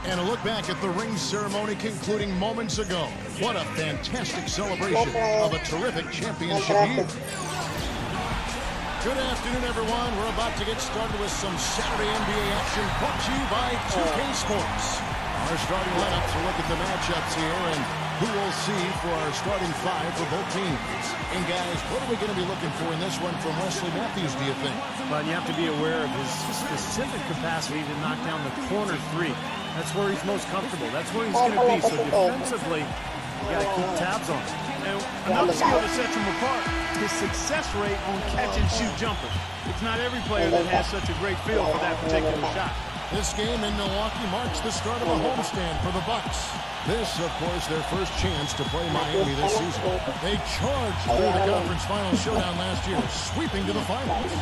And a look back at the ring ceremony concluding moments ago. What a fantastic celebration of a terrific championship year. Good afternoon, everyone. We're about to get started with some Saturday NBA action brought to you by 2K Sports. Our starting lineup to look at the matchups here and who we'll see for our starting five for both teams. And guys, what are we going to be looking for in this one from Wesley Matthews, do you think? Well, you have to be aware of his specific capacity to knock down the corner three. That's where he's most comfortable. That's where he's going to be. So defensively, you got to keep tabs on him. And another skill that sets him apart, his success rate on catch-and-shoot jumpers. It's not every player that has such a great feel for that particular shot. This game in Milwaukee marks the start of a homestand for the Bucks. This, of course, their first chance to play Miami this season. They charged through the conference final showdown last year, sweeping to the finals.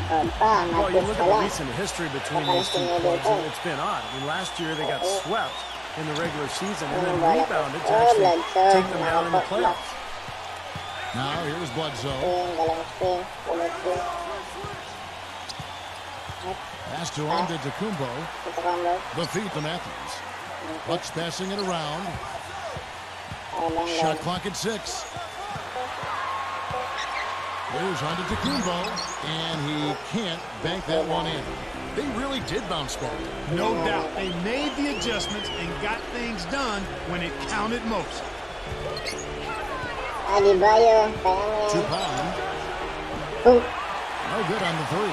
Well, you look at the recent history between these two clubs, and it's been odd. I mean, last year they got swept in the regular season and then rebounded to actually take them down in the playoffs. Now, here's Bledsoe. Pass to Antetokounmpo. The feed to Matthews. Bucks passing it around. Shot clock at 6. There's Antetokounmpo, and he can't bank that one in. They really did bounce back. No doubt. They made the adjustments and got things done when it counted most. 2 pound. No good on the 3.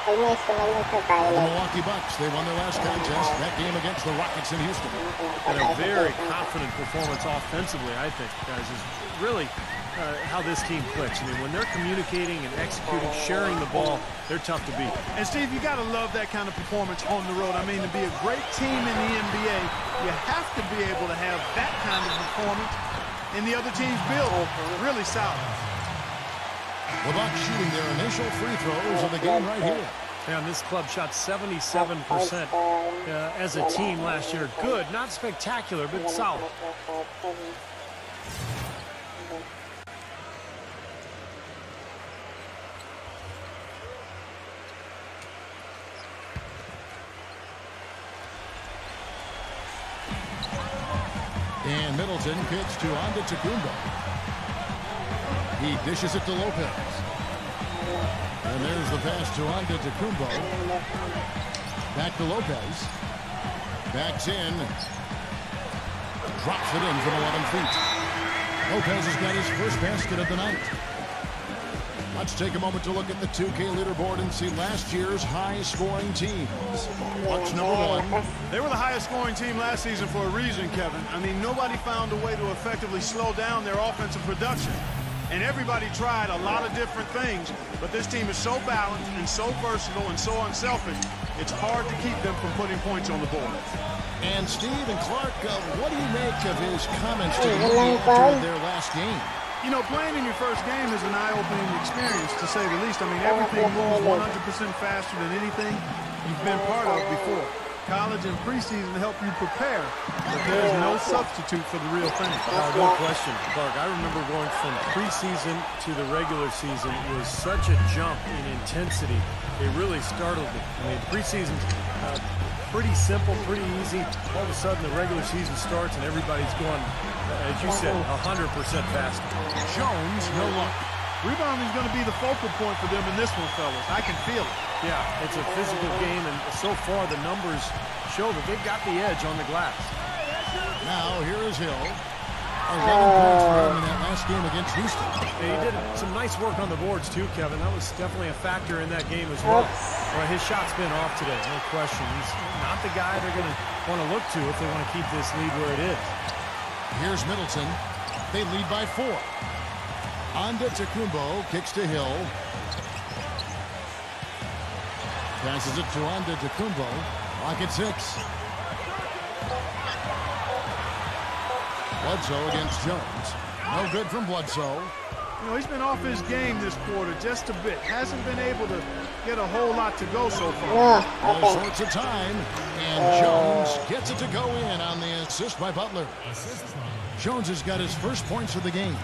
The Milwaukee Bucks, they won their last contest, that game against the Rockets in Houston. And a very confident performance offensively, I think, guys, is really how this team clicks. I mean, when they're communicating and executing, sharing the ball, they're tough to beat. And, Steve, you got to love that kind of performance on the road. I mean, to be a great team in the NBA, you have to be able to have that kind of performance in the other team's build. Really solid. The Bucks shooting their initial free throws of the game right here. And this club shot 77% as a team last year. Good, not spectacular, but solid. And Middleton kicks to Antetokounmpo. He dishes it to Lopez. And there's the pass to Antetokounmpo. Back to Lopez. Backs in. Drops it in from 11 feet. Lopez has got his first basket of the night. Let's take a moment to look at the 2K leaderboard and see last year's high-scoring teams. Bucks number 1. They were the highest-scoring team last season for a reason, Kevin. I mean, nobody found a way to effectively slow down their offensive production. And everybody tried a lot of different things, but this team is so balanced and so versatile and so unselfish, it's hard to keep them from putting points on the board. And Steve and Clark, what do you make of his comments to the media after their last game? You know, playing in your first game is an eye-opening experience, to say the least. I mean, everything moves 100% faster than anything you've been part of before. College and preseason help you prepare, but there's no substitute for the real thing. No question, Clark. I remember going from preseason to the regular season. It was such a jump in intensity. It really startled me. I mean, preseason's pretty simple, pretty easy. All of a sudden, the regular season starts and everybody's going, as you said, 100% faster. Jones, no luck. Rebounding is going to be the focal point for them in this one, fellas. I can feel it. Yeah, it's a physical game, and so far the numbers show that they've got the edge on the glass. Now, here is Hill. 11 points for him in that last game against Houston. And he did some nice work on the boards, too, Kevin. That was definitely a factor in that game as well. Well, his shot's been off today, no question. He's not the guy they're going to want to look to if they want to keep this lead where it is. Here's Middleton. They lead by 4. Antetokounmpo kicks to Hill. Passes it to Antetokounmpo. Clock at 6. Bledsoe against Jones. No good from Bledsoe. You know, he's been off his game this quarter just a bit. Hasn't been able to get a whole lot to go so far. All sorts of time. And Jones gets it to go in on the assist by Butler. Jones has got his first points of the game.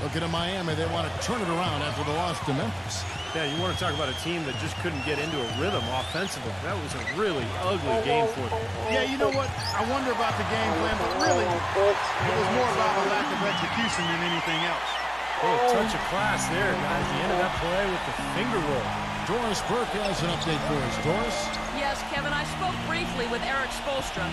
Looking at Miami, they want to turn it around after the loss to Memphis. Yeah, you want to talk about a team that just couldn't get into a rhythm offensively. That was a really ugly game for them. Yeah, you know what? I wonder about the game plan, but really, it was more about a lack of execution than anything else. Oh, a touch of class there, guys. The end of that play with the finger roll. Doris Burke has an update for us. Doris? Yes, Kevin, I spoke briefly with Eric Spoelstra.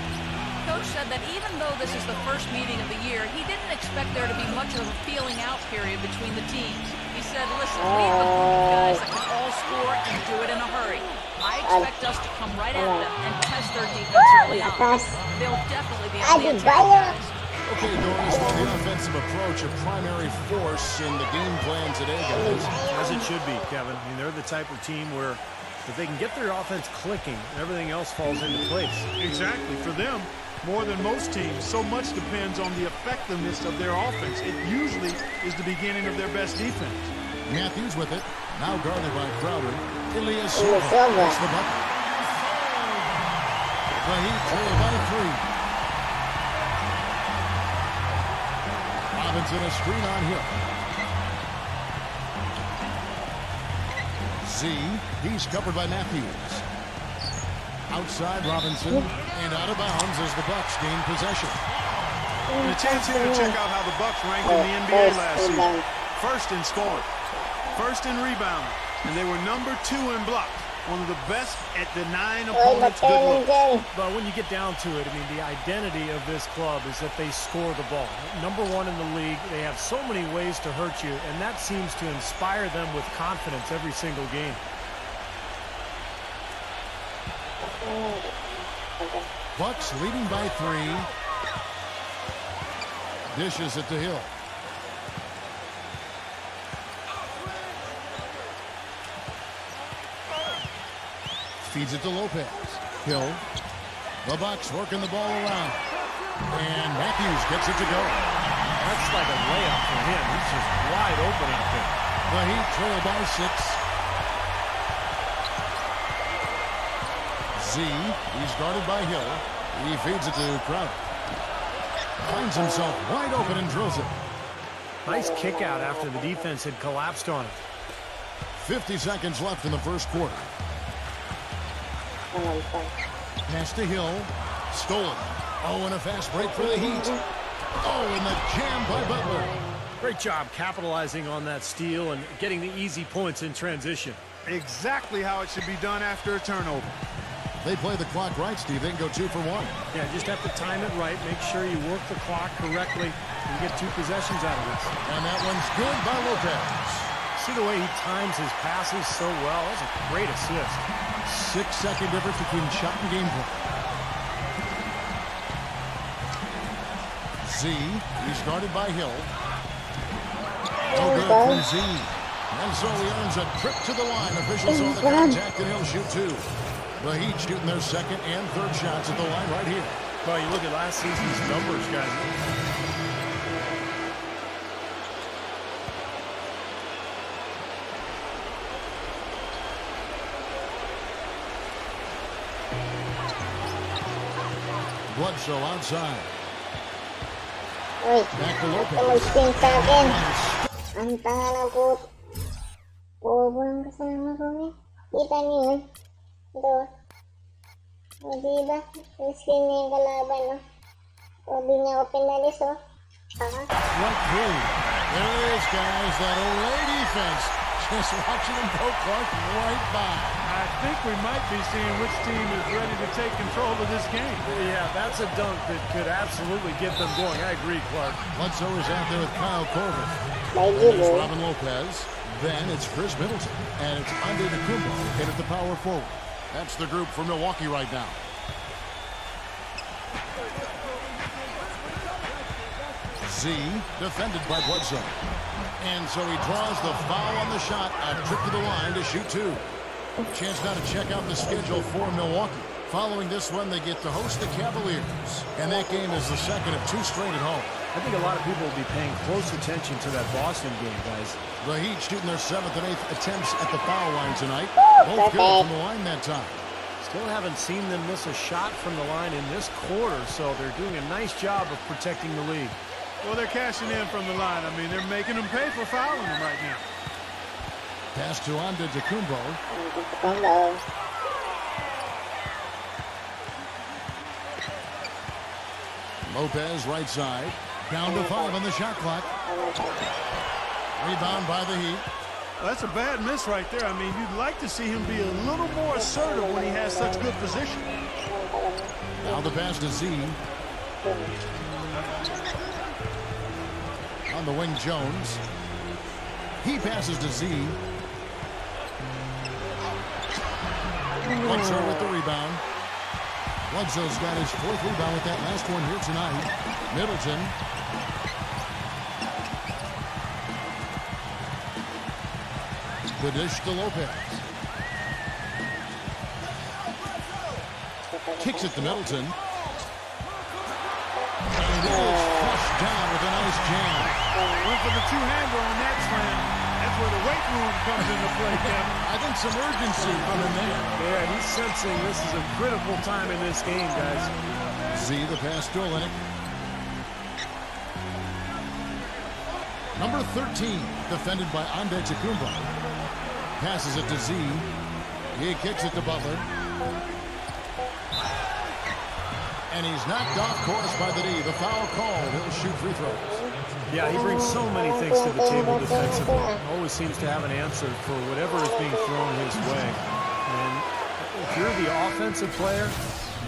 Coach said that even though this is the first meeting of the year, he didn't expect there to be much of a feeling out period between the teams. He said, listen, we have a group of guys that can all score and do it in a hurry. I expect us to come right at them and test their defense early on. They'll definitely be on the attack, guys. Okay, Doris, well, the offensive approach a primary force in the game plan today, guys. As it should be, Kevin. I mean, they're the type of team where if they can get their offense clicking, everything else falls into place. Exactly. For them, more than most teams, so much depends on the effectiveness of their offense. It usually is the beginning of their best defense. Matthews with it. Now guarded by Crowder. Ilya Silva. That's the bucket. The Heat trail by 3. Robinson a screen on Hill. Z. He's covered by Matthews. Outside Robinson and out of bounds as the Bucks gain possession. And a chance here to check out how the Bucks ranked in the NBA last season. First in scoring, first in rebounding, and they were number 2 in blocks. One of the best at denying opponents good looks. But when you get down to it, I mean, the identity of this club is that they score the ball. Number 1 in the league. They have so many ways to hurt you, and that seems to inspire them with confidence every single game. Bucks leading by 3. Dishes it to Hill. Feeds it to Lopez. Hill. The Bucks working the ball around. And Matthews gets it to go. That's like a layup for him. He's just wide open out there. The Heat trail by 6. Z. He's guarded by Hill. He feeds it to Crowder. Finds himself wide open and drills it. Nice kick out after the defense had collapsed on it. 50 seconds left in the first quarter. Pass to Hill. Stolen. Oh, and a fast break for the Heat. Oh, and the jam by Butler. Great job capitalizing on that steal and getting the easy points in transition. Exactly how it should be done after a turnover. They play the clock right, Steve. They can go 2 for 1. Yeah, just have to time it right. Make sure you work the clock correctly and get 2 possessions out of this. And that one's good by Lopez. See the way he times his passes so well? That's a great assist. 6-second difference between shot and game play. Z. He's guarded by Hill. No good from Z. And so he earns a trip to the line. Officials on the contact, and he'll shoot 2. The Heat shooting their second and third shots at the line right here. Well, you look at last season's numbers, guys. Bledsoe outside. Uy, Back to Lopez. mag-spin sa akin. Ang tanga na po. Bobo lang kasama ko eh. Kita niyo yun? Ito. O diba? Mag-spin na yung kalaban, no? O di niya ako pinalis, oh. Tanga. What through? There it is, guys. That Olay defense. Just watching them go Clark right by. I think we might be seeing which team is ready to take control of this game. Yeah, that's a dunk that could absolutely get them going. I agree, Clark. Bledsoe is out there with Kyle Korver. Lagi It's mo. Robin Lopez. Then it's Chris Middleton. And it's Antetokounmpo in at the power forward. That's the group for Milwaukee right now. Z defended by Bledsoe. And so he draws the foul on the shot. A trip to the line to shoot 2. Chance now to check out the schedule for Milwaukee. Following this one, they get to host the Cavaliers. And that game is the second of 2 straight at home. I think a lot of people will be paying close attention to that Boston game, guys. The Heat shooting their 7th and 8th attempts at the foul line tonight. Both good from the line that time. Still haven't seen them miss a shot from the line in this quarter, so they're doing a nice job of protecting the lead. Well, they're cashing in from the line. I mean, they're making them pay for fouling them right now. Pass to Antetokounmpo. Antetokounmpo. Lopez right side. Down to 5 on the shot clock. Rebound by the Heat. Well, that's a bad miss right there. I mean, you'd like to see him be a little more assertive when he has such good position. Now the pass to Z. On the wing, Jones. He passes to Z. Bledsoe with the rebound. Bledsoe's got his 4th rebound with that last one here tonight. Middleton. The dish to Lopez. Kicks it to Middleton. And it is flushed down with a nice jam. Went for the two-hander on that slam. That's where the weight room comes into play, Kevin. I think some urgency from him there. Yeah, he's sensing this is a critical time in this game, guys. Z the pass to Olynyk. Number 13, defended by Antetokounmpo. Passes it to Z. He kicks it to Butler. And he's knocked off course by the D. The foul called. He'll shoot free throws. Yeah, he brings so many things to the table defensively. Always seems to have an answer for whatever is being thrown his way. And if you're the offensive player,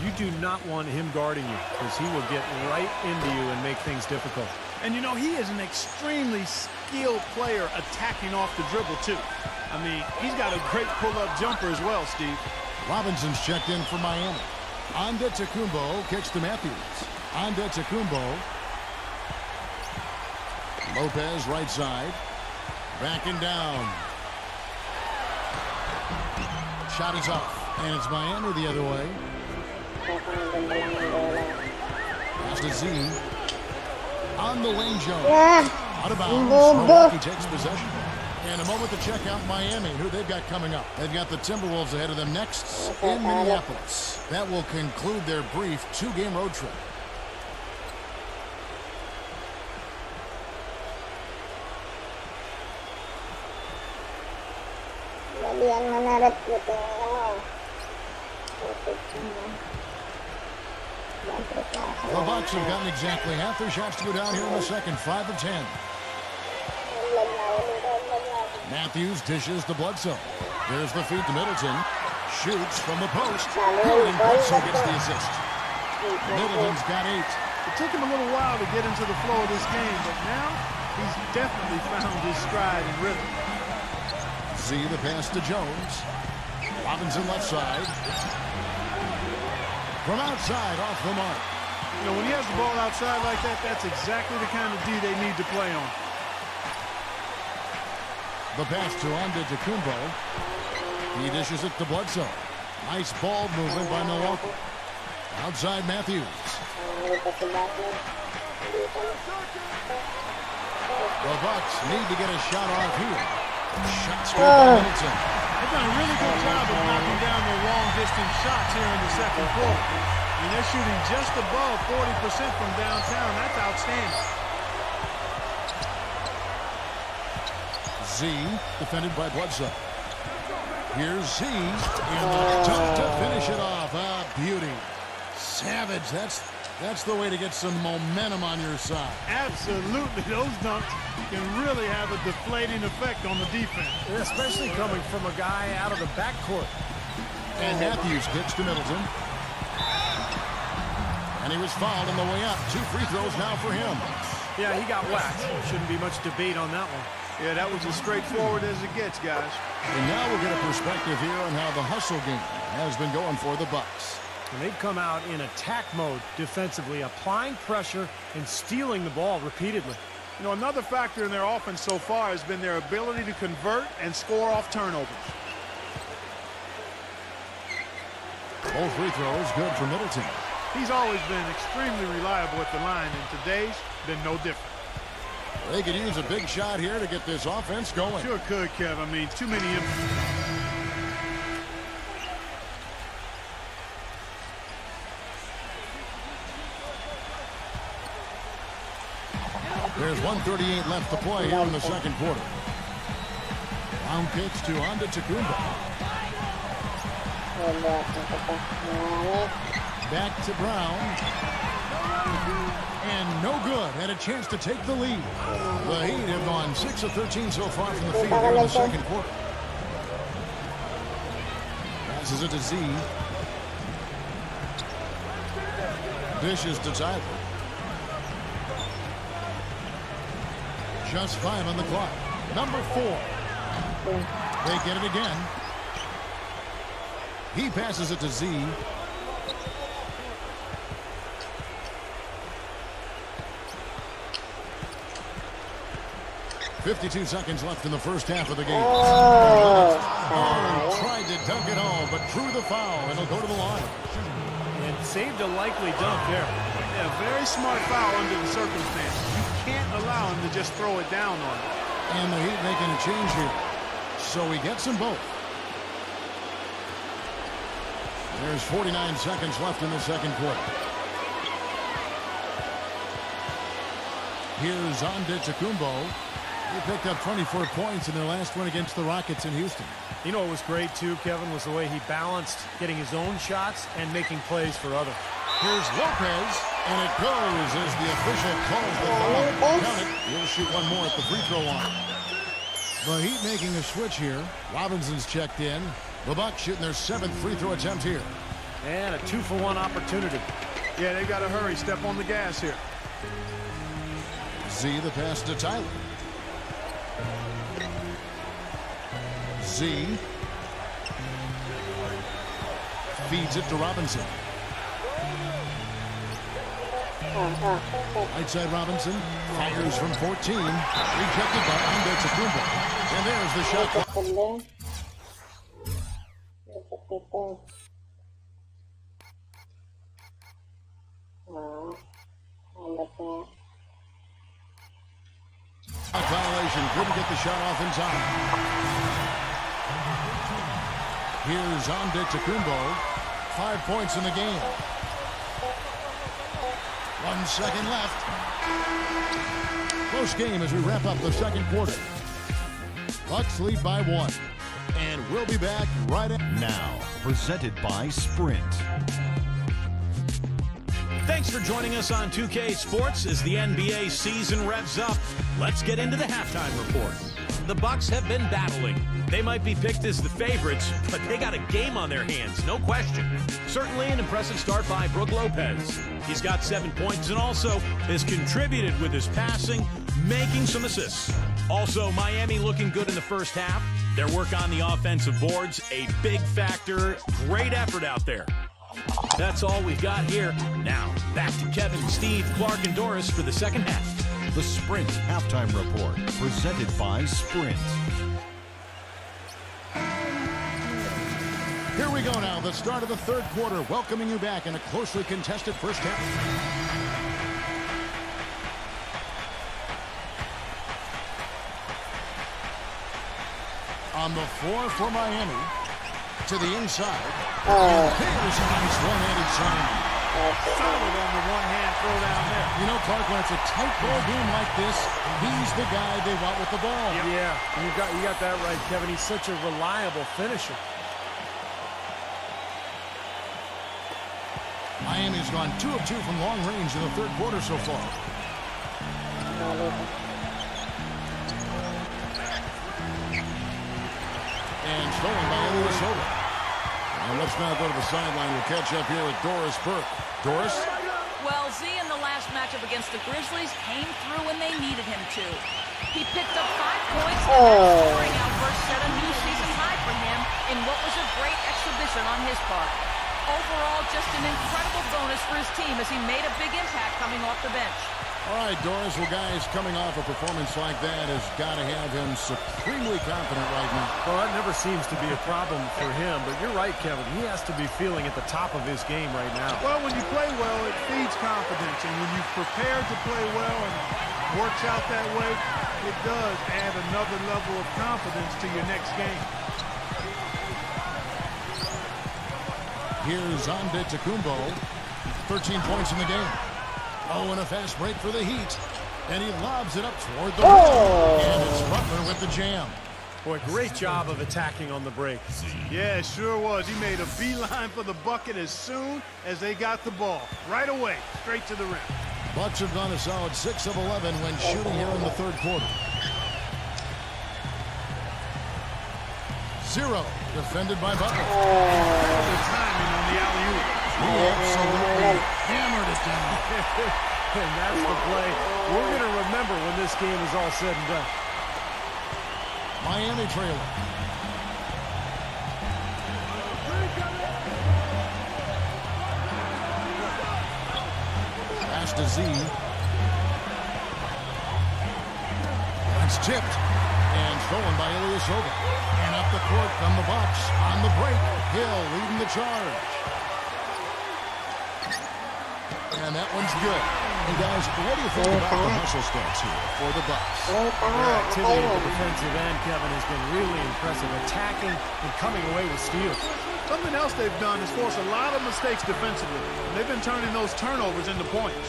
you do not want him guarding you because he will get right into you and make things difficult. And, you know, he is an extremely skilled player attacking off the dribble, too. I mean, he's got a great pull-up jumper as well, Steve. Robinson's checked in for Miami. Antetokounmpo kicks to Matthews. Antetokounmpo. Lopez right side. Backing down. Shot is off. And it's Miami the other way. Pass to Z. On the wing, Jones. Out of bounds. Milwaukee takes possession. And a moment to check out Miami, who they've got coming up. They've got the Timberwolves ahead of them next in Minneapolis. That will conclude their brief 2-game road trip. The Bucks have gotten exactly half their shots to go down here in the second, 5 of 10. Matthews dishes to Bledsoe. There's the feed to Middleton. Shoots from the post. And Bledsoe gets the assist. Middleton's got 8. It took him a little while to get into the flow of this game, but now he's definitely found his stride and rhythm. Z the pass to Jones. Robinson left side. From outside, off the mark. You know, when he has the ball outside like that, that's exactly the kind of D they need to play on. The pass to Antetokounmpo. He dishes it to Bledsoe. Nice ball movement by Milwaukee. Outside Matthews. The Bucks need to get a shot off here. Shot straight by Middleton. They've done a really good job of knocking down their long-distance shots here in the second quarter. I mean, they're shooting just above 40% from downtown. That's outstanding. Z, defended by Bledsoe. Here's Z, and tough to finish it off. Ah, beauty. Savage, that's the way to get some momentum on your side. Absolutely. Those dunks can really have a deflating effect on the defense. Especially coming from a guy out of the backcourt. And Matthews kicks to Middleton. And he was fouled on the way up. 2 free throws now for him. Yeah, he got whacked. Shouldn't be much debate on that one. Yeah, that was as straightforward as it gets, guys. And now we'll get a perspective here on how the hustle game has been going for the Bucks. And they've come out in attack mode defensively, applying pressure and stealing the ball repeatedly. You know, another factor in their offense so far has been their ability to convert and score off turnovers. Both free throws good for Middleton. He's always been extremely reliable at the line, and today's been no different. They could use a big shot here to get this offense going. Sure could, Kev. I mean, too many... There's 1:38 left to play here in the second quarter. Long pitch to Antetokounmpo. Back to Brown. And no good. Had a chance to take the lead. The Heat have gone 6 of 13 so far from the field here in the second quarter. Passes it to Z. Dishes to Tyler. Just 5 on the clock. Number 4. They get it again. He passes it to Z. .52 seconds left in the first half of the game. Tried to dunk it home, but drew the foul, and he'll go to the line. And saved a likely dunk there. Yeah, very smart foul under the circumstances. You can't allow him to just throw it down on him. And the Heat making a change here. So he gets them both. There's 49 seconds left in the second quarter. Here's Antetokounmpo. He picked up 24 points in their last win against the Rockets in Houston. You know what was great, too, Kevin, was the way he balanced getting his own shots and making plays for others. Here's Lopez, and it goes as the official calls the foul. Count it. He'll shoot one more at the free throw line. The Heat making a switch here. Robinson's checked in. The Bucks shooting their 7th free throw attempt here. And a 2-for-1 opportunity. Yeah, they got to hurry. Step on the gas here. Z, the pass to Tyler. Z feeds it to Robinson. Right side Robinson fires from 14. Rejected by Antetokounmpo. And there's the shot. Violation. Couldn't get the shot off in time. Here's Antetokounmpo. 5 points in the game. 1 second left. Close game as we wrap up the second quarter. Bucks lead by 1. And we'll be back right now. Presented by Sprint. Thanks for joining us on 2K Sports as the NBA season revs up. Let's get into the halftime report. The Bucks have been battling. They might be picked as the favorites, but they got a game on their hands, no question. Certainly an impressive start by Brook Lopez. He's got 7 points and also has contributed with his passing, making some assists. Also, Miami looking good in the first half. Their work on the offensive boards, a big factor. Great effort out there. That's all we've got here. Now, back to Kevin, Steve, Clark, and Doris for the second half. The Sprint Halftime Report, presented by Sprint. Here we go now, the start of the third quarter, welcoming you back in a closely contested first half. On the floor for Miami, to the inside. Here's a nice one-handed shot. Solid on the one-hand throw down there. You know, Clark, when it's a tight ball game like this, he's the guy they want with the ball. Yep. Yeah, you got that right, Kevin. He's such a reliable finisher. Miami's gone 2 of 2 from long range in the third quarter so far. And stolen by Minnesota. And let's now go to the sideline. We'll catch up here with Doris Burke. Doris? Well, Z in the last matchup against the Grizzlies came through when they needed him to. He picked up 5 points and that scoring outburst set a new season high for him in what was a great exhibition on his part. Overall, just an incredible bonus for his team as he made a big impact coming off the bench. All right, Doris. Well, guys, coming off a performance like that has got to have him supremely confident right now. Well, that never seems to be a problem for him, but you're right, Kevin. He has to be feeling at the top of his game right now. Well, when you play well, it feeds confidence, and when you've prepared to play well and works out that way, it does add another level of confidence to your next game. Here's Antetokounmpo. 13 points in the game. Oh, and a fast break for the Heat. And he lobs it up toward the rim. And it's Butler with the jam. Boy, great job of attacking on the break. Yeah, it sure was. He made a beeline for the bucket as soon as they got the ball. Right away, straight to the rim. Bucks have gone a solid 6 of 11 when shooting here in the third quarter. 0, defended by Butler. Good timing on the alley-oop. He absolutely hammered it down. And that's the play we're going to remember when this game is all said and done. Miami trailer. Pass to Z. It's tipped and stolen by Ilyasova. And up the court from the Bucks on the break. Hill leading the charge. And that one's good. And guys, what do you think about the hustle stats here for the Bucks? Their activity at the defensive end, Kevin, has been really impressive. Attacking and coming away with steals. Something else they've done is force a lot of mistakes defensively. And they've been turning those turnovers into points.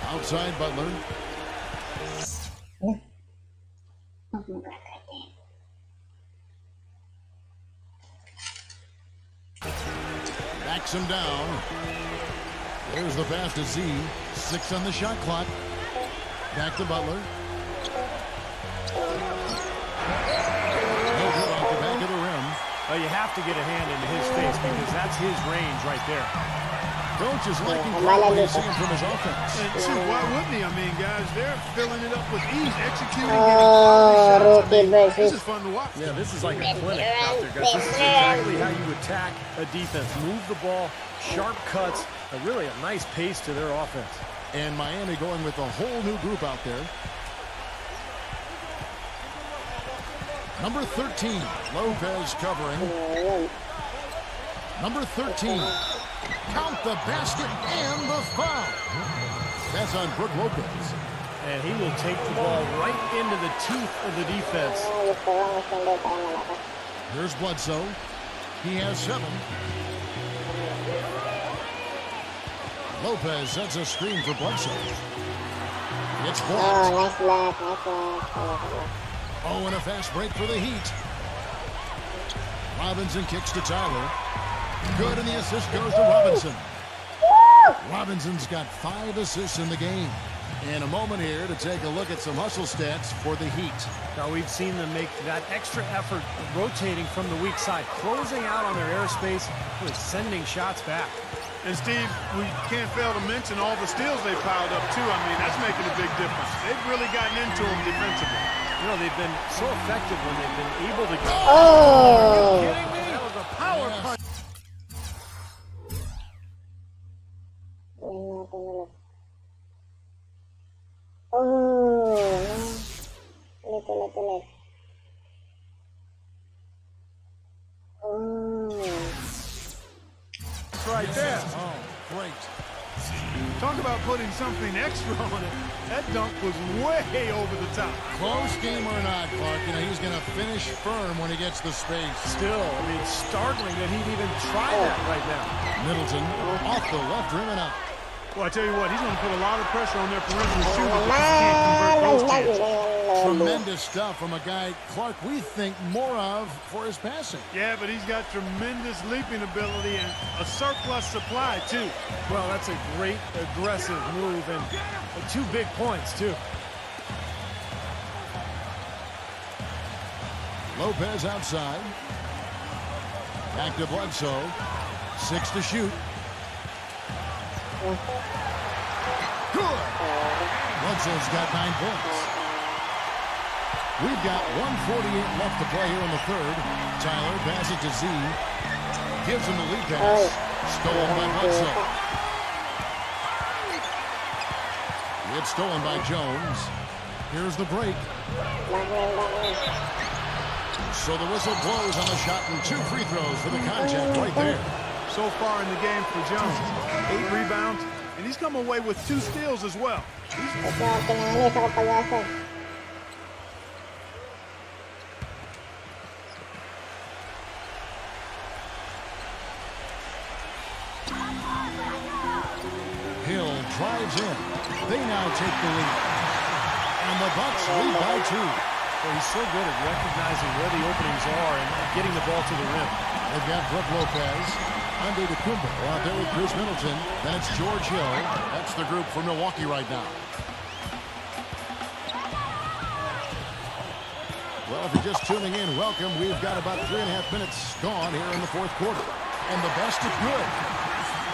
Outside Butler. Backs him down. There's the pass to Z. 6 on the shot clock. Back to Butler. No good off the back of the rim. Well, you have to get a hand into his face because that's his range right there. Coach is liking what he's seeing from his offense. And see, why wouldn't he? I mean, guys, they're filling it up with ease, executing, getting quality shots. I mean, this is fun to watch. Yeah, this is like a clinic out there, guys. This is exactly how you attack a defense. Move the ball, sharp cuts, really a nice pace to their offense. And Miami going with a whole new group out there. Number 13, Lopez covering. Number 13, count the basket and the foul. That's on Brook Lopez. And he will take the ball right into the teeth of the defense. Here's Bledsoe. He has 7. Lopez sets a screen for Bledsoe. It's blocked. Oh, and a fast break for the Heat. Robinson kicks to Tyler. Good, and the assist goes to Robinson. Robinson's got 5 assists in the game. And a moment here to take a look at some hustle stats for the Heat. Now we've seen them make that extra effort rotating from the weak side, closing out on their airspace, really sending shots back. And Steve, we can't fail to mention all the steals they piled up too. I mean, that's making a big difference. They've really gotten into them defensively. You know, they've been so effective when they've been able to get. Oh! Are you kidding me? That was a power punch. Right there. Oh, great. Talk about putting something extra on it. That dunk was way over the top. Close game or not, Clark, you know, he's going to finish firm when he gets the space. Still, I mean, startling that he'd even try that right now. Middleton off the left rim and out. Well, I tell you what, he's going to put a lot of pressure on their perimeter shooters if he can't convert those chances. Tremendous stuff from a guy, Clark, we think more of for his passing. Yeah, but he's got tremendous leaping ability and a surplus supply, too. Well, that's a great aggressive move and 2 big points, too. Lopez outside. Back to Bledsoe. 6 to shoot. Good. Bledsoe's got 9 points. We've got 1:48 left to play here in the third. Tyler passes to Z. Gives him the lead pass. Stolen by Bledsoe. It's stolen by Jones. Here's the break. So the whistle blows on the shot and 2 free throws for the contact right there. So far in the game for Jones, 8 rebounds, and he's come away with 2 steals as well. Hill drives in. They now take the lead. And the Bucks lead by 2. Well, he's so good at recognizing where the openings are and getting the ball to the rim. They've got Brook Lopez, Antetokounmpo out there with Chris Middleton. Then it's George Hill. That's the group for Milwaukee right now. Well, if you're just tuning in, welcome. We've got about 3.5 minutes gone here in the fourth quarter. And the best is good.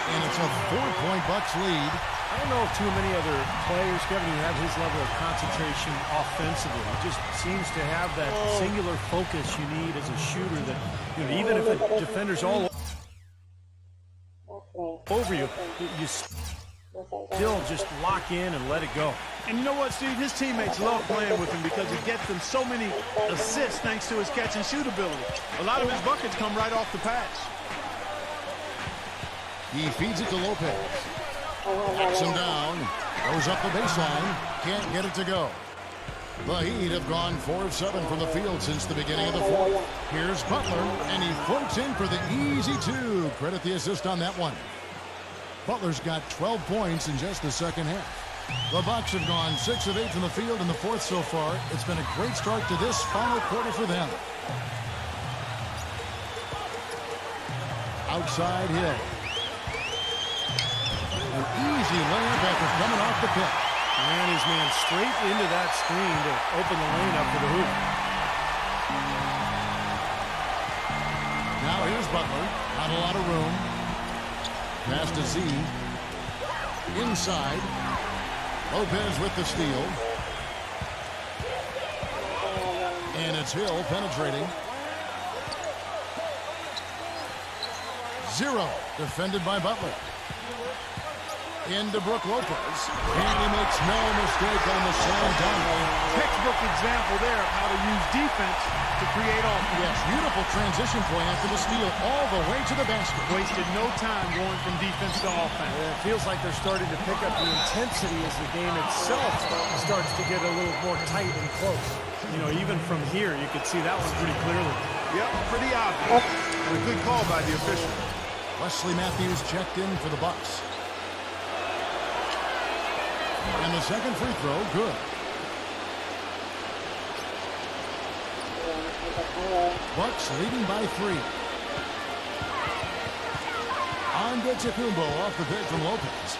And it's a 4-point Bucks lead. I don't know if too many other players, Kevin, who have his level of concentration offensively. He just seems to have that singular focus you need as a shooter that, you know, even if a defender's all over you, you still just lock in and let it go. And you know what, Steve? His teammates love playing with him because he gets them so many assists thanks to his catch and shoot ability. A lot of his buckets come right off the pass. He feeds it to Lopez. Knocks him down. Goes up the baseline. Can't get it to go. The Heat have gone 4 of 7 from the field since the beginning of the fourth. Here's Butler, and he floats in for the easy 2. Credit the assist on that one. Butler's got 12 points in just the second half. The Bucks have gone 6 of 8 from the field in the fourth so far. It's been a great start to this final quarter for them. Outside Hill. An easy layup after coming off the pick. And his man straight into that screen to open the lane up for the hoop. Now here's Butler. Not a lot of room. Pass to Z. Inside. Lopez with the steal. And it's Hill penetrating. 0. Defended by Butler. Into Brook Lopez. And he makes no mistake on the slam dunk. Textbook example there of how to use defense to create offense. Yes, beautiful transition play after the steal all the way to the basket. Wasted no time going from defense to offense. It feels like they're starting to pick up the intensity as the game itself starts to get a little more tight and close. You know, even from here, you could see that one pretty clearly. Yep, pretty obvious. And a good call by the official. Wesley Matthews checked in for the Bucks. And the second free throw, good. Bucks leading by 3. Antetokounmpo off the pick from Lopez.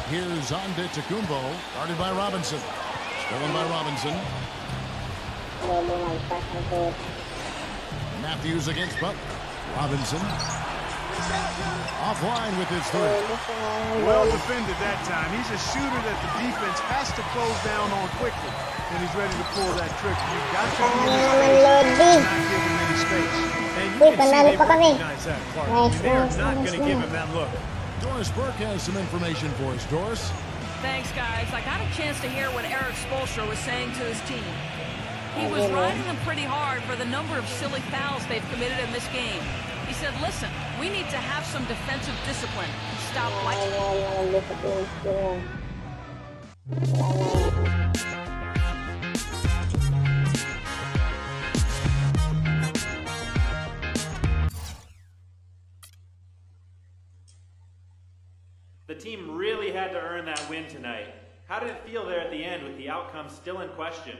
Here's Antetokounmpo, guarded by Robinson. Stolen by Robinson. Matthews against Butler. Robinson. Offline with his 3. Well defended that time. He's a shooter that the defense has to close down on quickly when he's ready to pull that trick. You've got to be in his face, not give him any space. And you can see they recognize that, Clark. I mean, they are not going to give him that look. Doris Burke has some information for us. Doris? Thanks, guys. I got a chance to hear what Erik Spoelstra was saying to his team. He was riding them pretty hard for the number of silly fouls they've committed in this game. He said, listen, we need to have some defensive discipline. Stop liking. The team really had to earn that win tonight. How did it feel there at the end with the outcome still in question?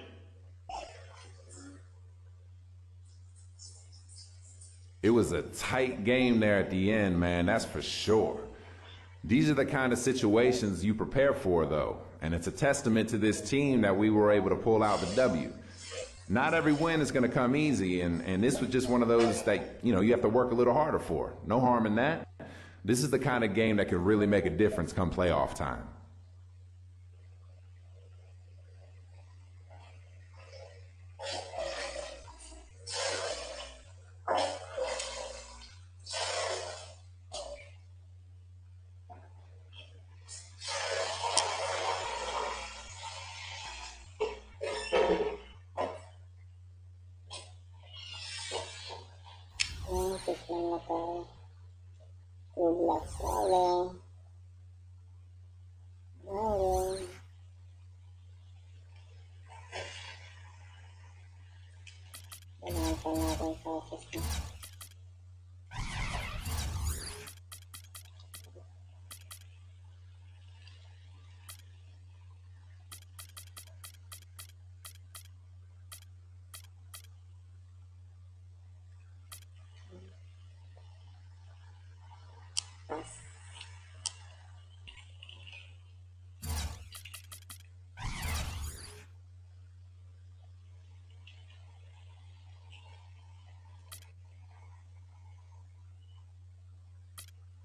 It was a tight game there at the end, man, that's for sure. These are the kind of situations you prepare for, though, and it's a testament to this team that we were able to pull out the W. Not every win is going to come easy, and this was just one of those that, you know, you have to work a little harder for. No harm in that. This is the kind of game that could really make a difference come playoff time.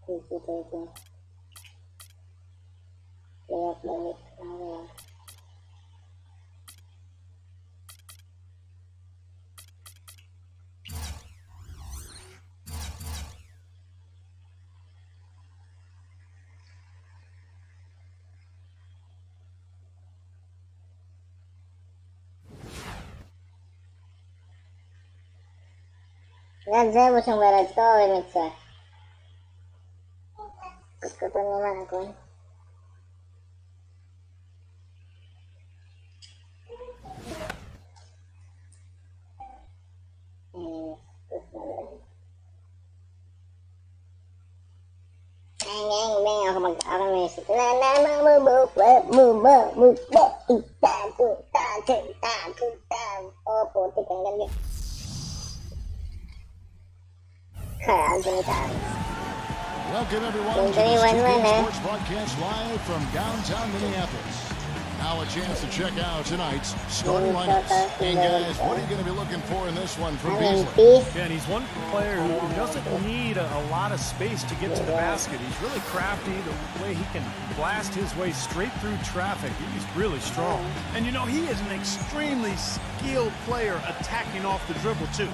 Lihat balik area. Lihat saya busang berat kau ini sah. Ketemu aku. Ako mag-akamesik. Oh, putik ang galing. Welcome everyone to this 2K Sports broadcast live from downtown Minneapolis. Now a chance to check out tonight's starting lineups. And guys, what are you going to be looking for in this one from Beasley? Yeah, and he's one player who doesn't need a lot of space to get to the basket. He's really crafty, the way he can blast his way straight through traffic. He's really strong. And you know, he is an extremely skilled player attacking off the dribble too.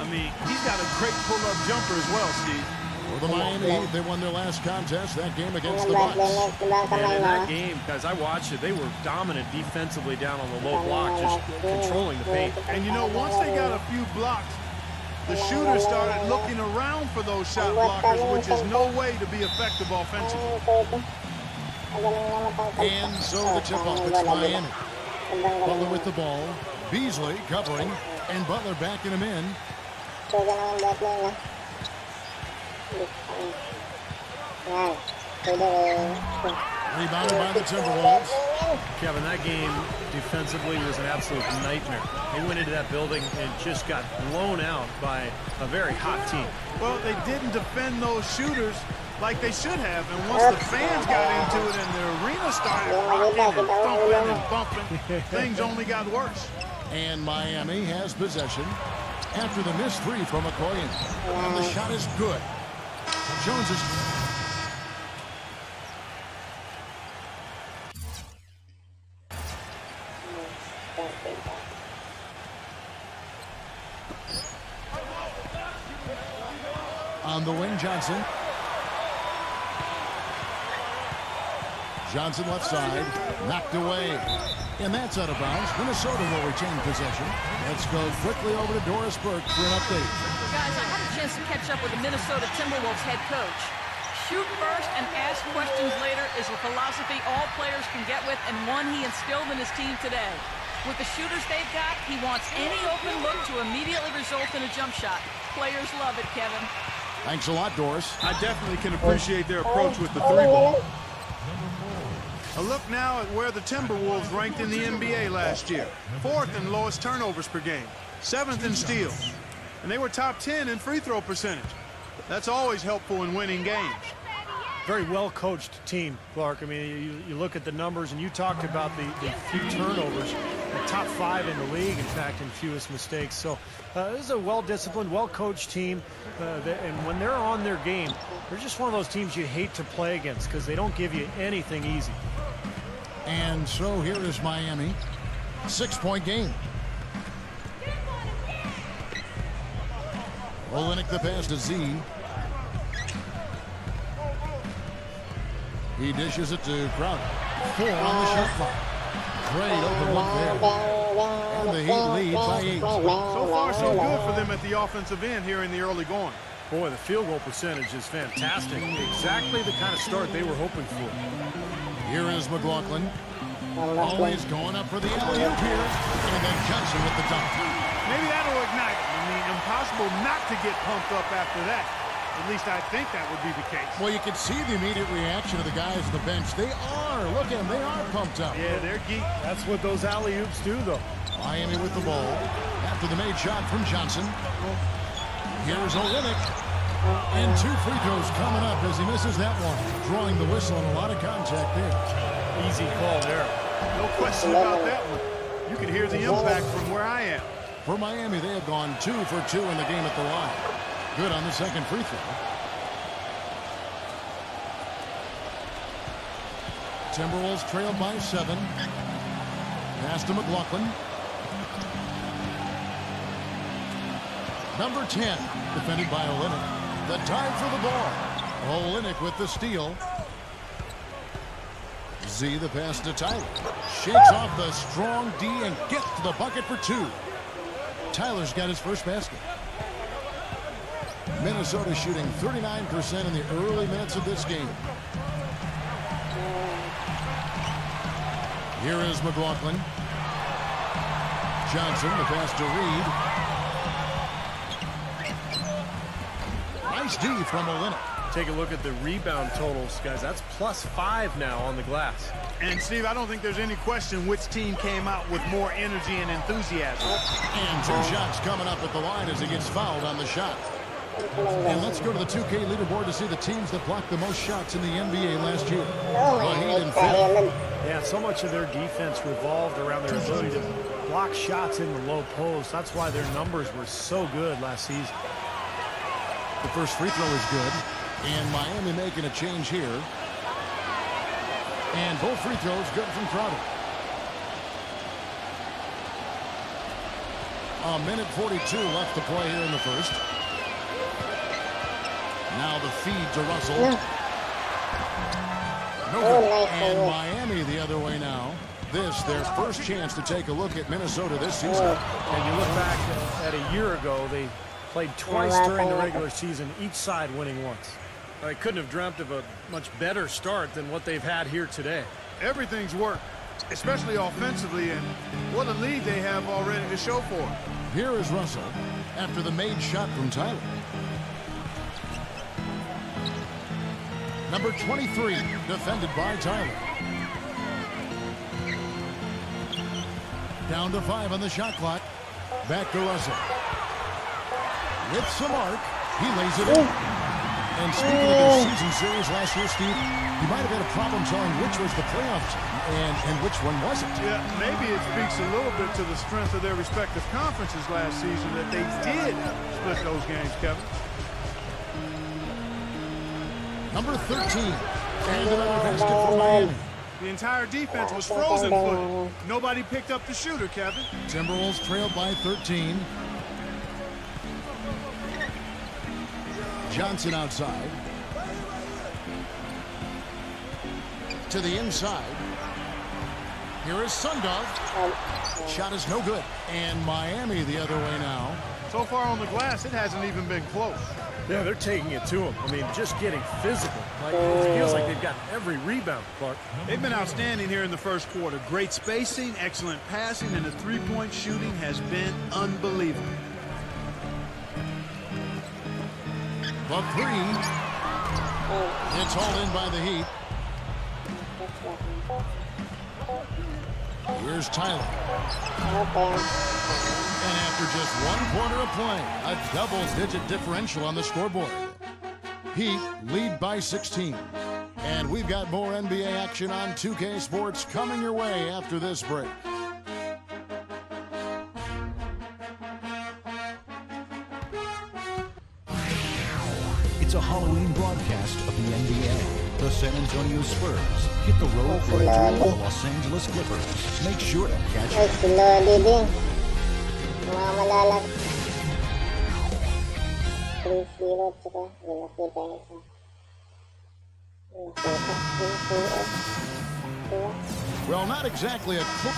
I mean, he's got a great pull-up jumper as well, Steve. For the Miami Heat, they won their last contest, that game against the Bucks. And in that game, guys, I watched it, they were dominant defensively down on the low block, just controlling the paint. And you know, once they got a few blocks, the shooters started looking around for those shot blockers, which is no way to be effective offensively. And so the tip-off, it's Miami. Butler with the ball, Beasley covering, and Butler backing him in. Rebounded by the Timberwolves. Kevin, that game defensively was an absolute nightmare. They went into that building and just got blown out by a very hot team. Well, they didn't defend those shooters like they should have, and once the fans got into it and the arena started rocking and thumping and bumping, things only got worse. And Miami has possession after the missed three from McCoy. And the shot is good. Jones is... On the wing, Johnson. Johnson left side, knocked away. And that's out of bounds. Minnesota will retain possession. Let's go quickly over to Doris Burke for an update. Guys, I had a chance to catch up with the Minnesota Timberwolves head coach. Shoot first and ask questions later is a philosophy all players can get with and one he instilled in his team today. With the shooters they've got, he wants any open look to immediately result in a jump shot. Players love it, Kevin. Thanks a lot, Doris. I definitely can appreciate their approach with the three ball. A look now at where the Timberwolves ranked in the NBA last year. 4th in lowest turnovers per game, 7th in steals, and they were top 10 in free throw percentage. That's always helpful in winning games. Very well-coached team, Clark. I mean, you look at the numbers, and you talked about the few turnovers, the top 5 in the league, in fact, in fewest mistakes. So this is a well-disciplined, well-coached team, and when they're on their game, they're just one of those teams you hate to play against because they don't give you anything easy. And so here is Miami, 6-point game. Olynyk the pass to Z. He dishes it to Crowder. 4 on the shot clock. Great open look there. And the Heat lead by 8. So far, so good for them at the offensive end here in the early going. Boy, the field goal percentage is fantastic. Exactly the kind of start they were hoping for. Here is McLaughlin. Always going up for the alley-oop here. And then Johnson with the dunk. Maybe that'll ignite him. I mean, impossible not to get pumped up after that. At least I think that would be the case. Well, you can see the immediate reaction of the guys on the bench. They are. Look at them. They are pumped up. Yeah, they're geeked. That's what those alley-oops do, though. Miami with the ball. After the made shot from Johnson. Here's Olynyk. And 2 free throws coming up as he misses that one. Drawing the whistle and a lot of contact there. Easy call there. No question about that one. You can hear the impact from where I am. For Miami, they have gone 2 for 2 in the game at the line. Good on the second free throw. Timberwolves trailed by 7. Pass to McLaughlin. Number 10, defended by Olynyk. The time for the ball. Olynyk with the steal. Z, the pass to Tyler. Shakes off the strong D and gets to the bucket for 2. Tyler's got his first basket. Minnesota shooting 39% in the early minutes of this game. Here is McLaughlin. Johnson, the pass to Reed. Nice D from Olynyk. Take a look at the rebound totals, guys. That's +5 now on the glass. And, Steve, I don't think there's any question which team came out with more energy and enthusiasm. And 2 shots coming up at the line as he gets fouled on the shot. And let's go to the 2K leaderboard to see the teams that blocked the most shots in the NBA last year. The Heat in 5th. Yeah, so much of their defense revolved around their ability to block shots in the low post. That's why their numbers were so good last season. The first free throw is good. And Miami making a change here. And both free throws good from Crowder. 1:42 left to play here in the first. Now the feed to Russell. No good. And Miami the other way now. This, their first chance to take a look at Minnesota this season. And you look back at a year ago, they played twice during the regular season, each side winning once. I couldn't have dreamt of a much better start than what they've had here today. Everything's worked, especially offensively, and what a lead they have already to show for it. Here is Russell after the made shot from Tyler. Number 23, defended by Tyler. Down to 5 on the shot clock. Back to Russell. With some arc, he lays it in. And speaking of their season series last year, Steve, you might have had a problem telling which was the playoff team and which one wasn't. Yeah, maybe it speaks a little bit to the strength of their respective conferences last season that they did split those games, Kevin. Number 13. And another basket for Miami. The entire defense was frozen-footed. Nobody picked up the shooter, Kevin. Timberwolves trailed by 13. Johnson outside. To the inside. Here is Sundov. Shot is no good. And Miami the other way now. So far on the glass, it hasn't even been close. Yeah, they're taking it to him. I mean, just getting physical. Like, it feels like they've got every rebound, Clark. They've been outstanding here in the first quarter. Great spacing, excellent passing, and the three-point shooting has been unbelievable. The 3. It's hauled in by the Heat. Here's Tyler. And after just 1 quarter of play, a double-digit differential on the scoreboard. Heat lead by 16. And we've got more NBA action on 2K Sports coming your way after this break. It's a Halloween broadcast of the NBA. The San Antonio Spurs hit the road for a dream of the Los Angeles Clippers. Make sure to catch it. Well, not exactly a quick...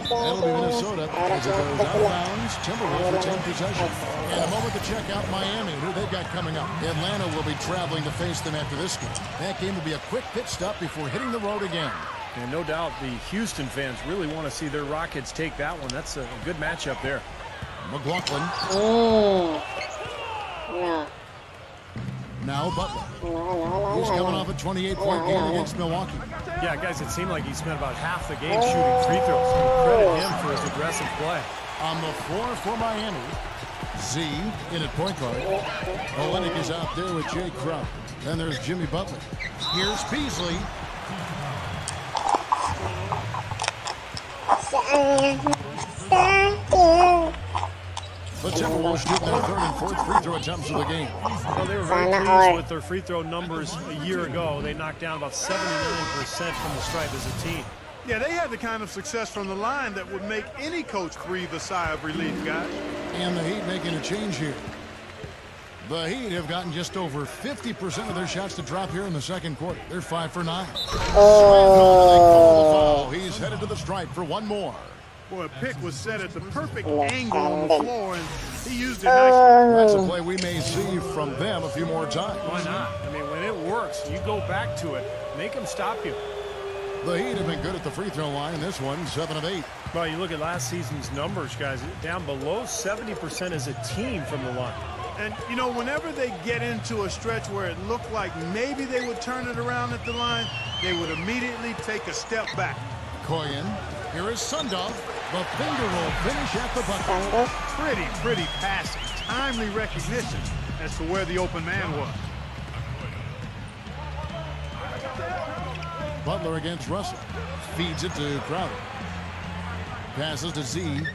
That'll be Minnesota as it goes out of bounds. Timberwolves retain possession. And a moment to check out Miami, who they've got coming up. Atlanta will be traveling to face them after this game. That game will be a quick pit stop before hitting the road again. And no doubt the Houston fans really want to see their Rockets take that one. That's a good matchup there. McLaughlin. Now Butler. He's coming off a 28-point game against Milwaukee. Yeah, guys, it seemed like he spent about half the game shooting free throws. So credit him for his aggressive play. On the floor for Miami, Z in at point guard. Olynyk is out there with Jay Crowder. Then there's Jimmy Butler. Here's Beasley. The Timberwolves shoot their third and fourth free throw attempts of the game. Well, they were very pleased with their free throw numbers a year ago. They knocked down about 79% from the stripe as a team. Yeah, they had the kind of success from the line that would make any coach breathe a sigh of relief, guys. And the Heat making a change here. The Heat have gotten just over 50% of their shots to drop here in the second quarter. They're 5 for 9. Oh. He's headed to the stripe for one more. Boy, a pick was set at the perfect angle on the floor, and he used it nicely. That's a play we may see from them a few more times. Why not? I mean, when it works, you go back to it. Make them stop you. The Heat have been good at the free throw line. This one, 7 of 8. Well, you look at last season's numbers, guys, down below 70% as a team from the line. And, you know, whenever they get into a stretch where it looked like maybe they would turn it around at the line, they would immediately take a step back. Koyen. Here is Sundov. The finger roll finish at the bucket. Pretty passing. Timely recognition as to where the open man was. Butler against Russell. Feeds it to Crowder. Passes to Z.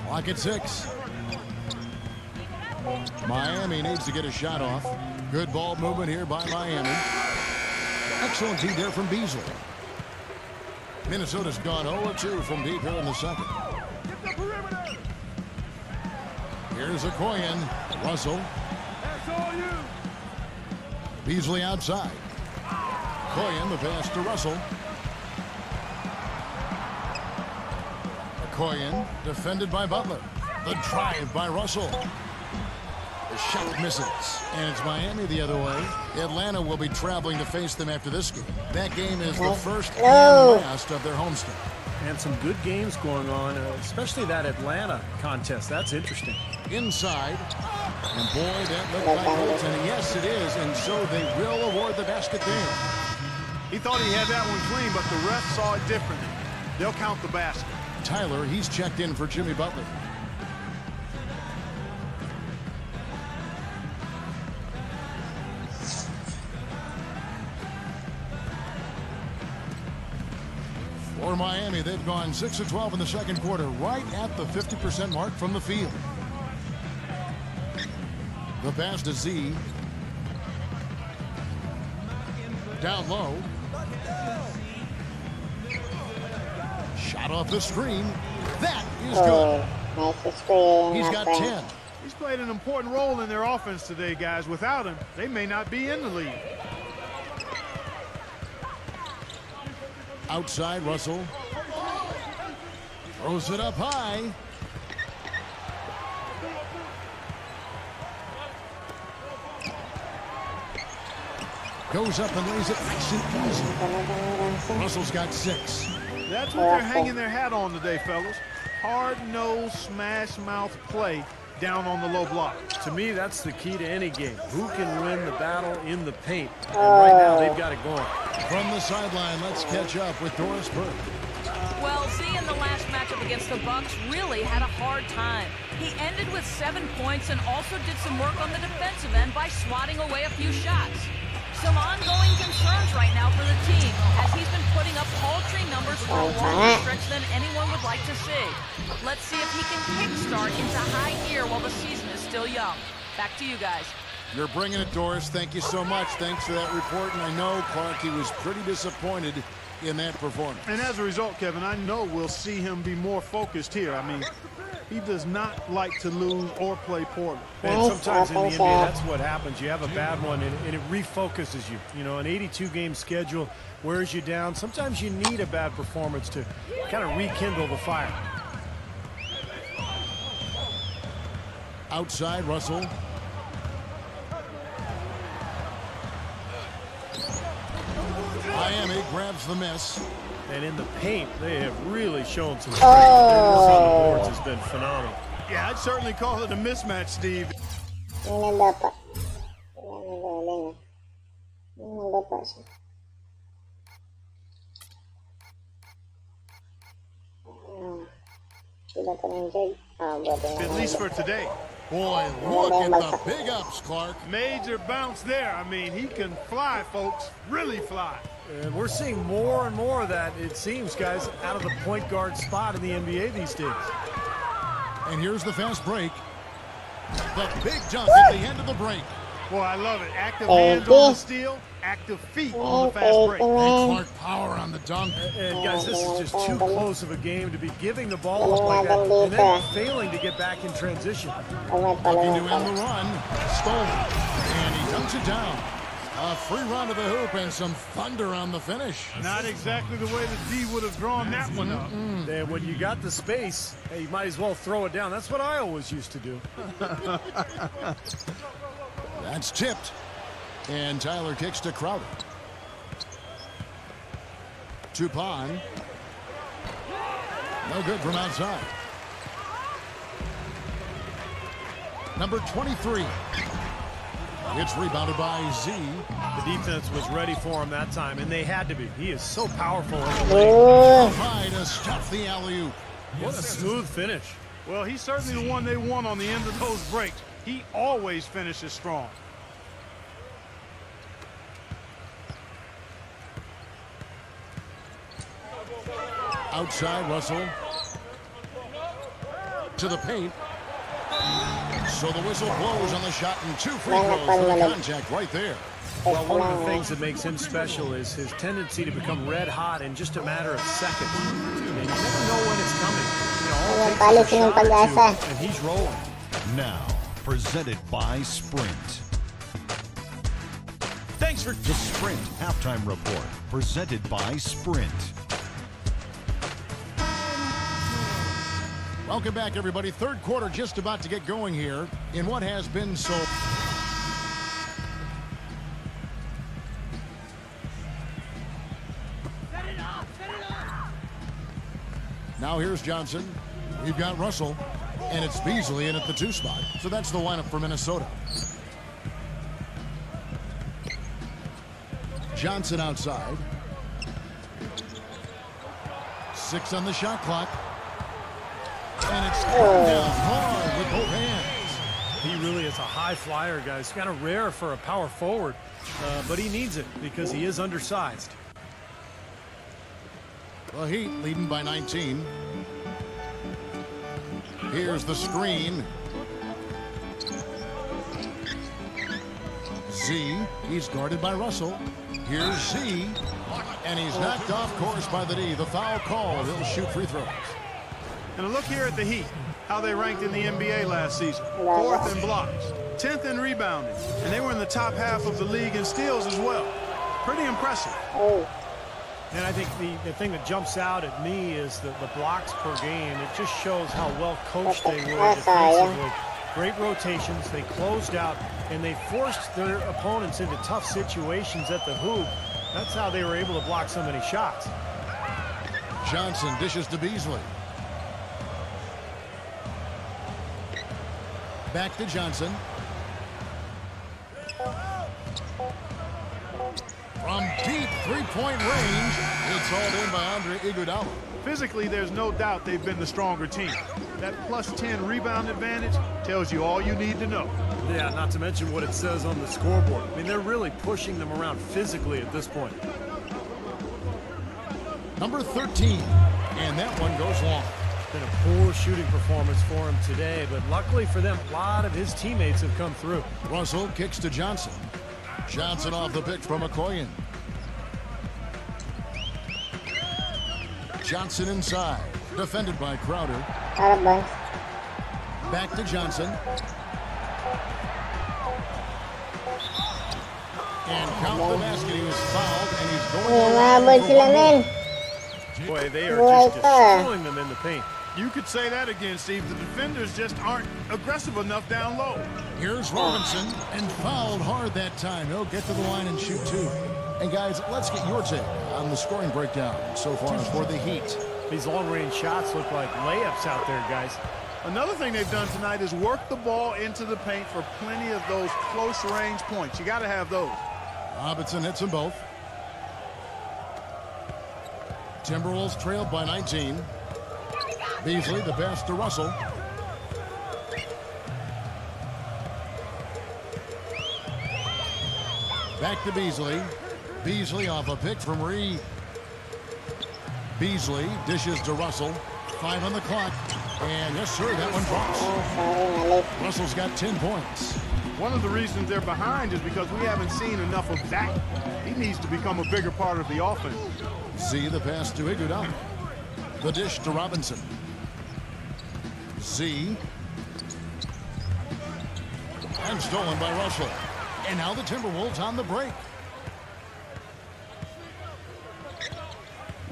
Clock at 6. Miami needs to get a shot off. Good ball movement here by Miami. Excellent deep there from Beasley. Minnesota's gone 0-2 from deep here in the second. Here's a Koyen. Russell. Beasley outside. Koyen, the pass to Russell. Koyen, defended by Butler. The drive by Russell. The shot misses. And it's Miami the other way. Atlanta will be traveling to face them after this game. That game is the first and last of their homestand. And some good games going on, especially that Atlanta contest. That's interesting. Inside. And boy, that looked like goaltending. Yes, it is. And so they will award the basket there. He thought he had that one clean, but the ref saw it differently. They'll count the basket. Tyler, he's checked in for Jimmy Butler. For Miami, they've gone 6 of 12 in the second quarter, right at the 50% mark from the field. The pass to Z. Down low. Shot off the screen. That is good. He's got 10. He's played an important role in their offense today, guys. Without him, they may not be in the league. Outside, Russell. Throws it up high. Goes up and lays it nice and easy. Russell's got 6. That's what they're hanging their hat on today, fellas. Hard-nosed, smash-mouth play down on the low block. To me, that's the key to any game. Who can win the battle in the paint? And right now, they've got it going. From the sideline, let's catch up with Doris Burke. Well, Z in the last matchup against the Bucks really had a hard time. He ended with 7 points and also did some work on the defensive end by swatting away a few shots. Some ongoing concerns right now for the team, as he's been putting up paltry numbers for a longer stretch than anyone would like to see. Let's see if he can kickstart into high gear while the season is still young. Back to you guys. You're bringing it, Doris. Thank you so much. Thanks for that report. And I know Clark, was pretty disappointed in that performance. And as a result, Kevin, I know we'll see him be more focused here. I mean, he does not like to lose or play poorly. And sometimes in the NBA, that's what happens. You have a bad one, and it refocuses you. You know, an 82-game schedule wears you down. Sometimes you need a bad performance to kind of rekindle the fire. Outside, Russell. Miami grabs the miss. And in the paint, they have really shown some strength. On the boards has been phenomenal. Yeah, I'd certainly call it a mismatch, Steve. At least for today. Boy, look at the big ups, Clark. Major bounce there. I mean, he can fly, folks. Really fly. And we're seeing more and more of that, it seems, guys, out of the point guard spot in the NBA these days. And here's the fast break. The big dunk at the end of the break. Boy, I love it. Active hands on the steal, active feet on the fast break. Clark power on the dunk. And guys, this is just too close of a game to be giving the ball up like that and then failing to get back in transition. Looking to end the run. Stolen. And he dunks it down. A free run to the hoop and some thunder on the finish. Not exactly the way the D would have drawn that one up. And when you got the space, hey, you might as well throw it down. That's what I always used to do. That's tipped. And Tyler kicks to Crowder. Tupon. No good from outside. Number 23. It's rebounded by Z. The defense was ready for him that time, and they had to be. He is so powerful in the lane. Try to stuff the alley-oop. What a smooth finish. Well, he's certainly the one they want on the end of those breaks. He always finishes strong. Outside, Russell. To the paint. So the whistle blows on the shot and 2 free throws for the contact right there. Well, one of the things that makes him special is his tendency to become red hot in just a matter of seconds. And you never know when it's coming. You know, all it takes is a shot or two, and he's rolling. Now, presented by Sprint. Thanks for The Sprint Halftime Report, presented by Sprint. Welcome back, everybody. Third quarter just about to get going here in what has been so... Now here's Johnson. We've got Russell. And it's Beasley in at the 2 spot. So that's the lineup for Minnesota. Johnson outside. 6 on the shot clock. And it's going down hard with both hands. He really is a high flyer, guys. Kind of rare for a power forward, but he needs it because he is undersized. The Heat leading by 19. Here's the screen. Z, he's guarded by Russell. Here's Z, and he's knocked off course by the D. The foul call. He'll shoot free throws. And a look here at the Heat, how they ranked in the NBA last season. 4th in blocks, 10th in rebounding, and they were in the top half of the league in steals as well. Pretty impressive. And I think the thing that jumps out at me is the blocks per game. It just shows how well coached they were defensively. Great rotations. They closed out, and they forced their opponents into tough situations at the hoop. That's how they were able to block so many shots. Johnson dishes to Beasley. Back to Johnson. From deep three-point range, it's hauled in by Andre Iguodala. Physically, there's no doubt they've been the stronger team. That +10 rebound advantage tells you all you need to know. Yeah, not to mention what it says on the scoreboard. I mean, they're really pushing them around physically at this point. Number 13, and that one goes long. Been a poor shooting performance for him today, but luckily for them, a lot of his teammates have come through. Russell kicks to Johnson. Johnson off the pick from Okoye. Johnson inside, defended by Crowder. Back to Johnson. And count the basket. He was fouled, and he's going to... Boy, they are just destroying them in the paint. You could say that again, Steve. The defenders just aren't aggressive enough down low. Here's Robinson, and fouled hard that time. He'll get to the line and shoot 2. And guys, let's get your take on the scoring breakdown so far for the Heat. These long-range shots look like layups out there, guys. Another thing they've done tonight is work the ball into the paint for plenty of those close-range points. You got to have those. Robinson hits them both. Timberwolves trailed by 19. Beasley, the pass to Russell. Back to Beasley. Beasley off a pick from Reed. Beasley dishes to Russell. 5 on the clock. And yes, sir, that one drops. Russell's got 10 points. One of the reasons they're behind is because we haven't seen enough of that. He needs to become a bigger part of the offense. Z, the pass to Iguodala. The dish to Robinson. Z. And stolen by Russell. And now the Timberwolves on the break.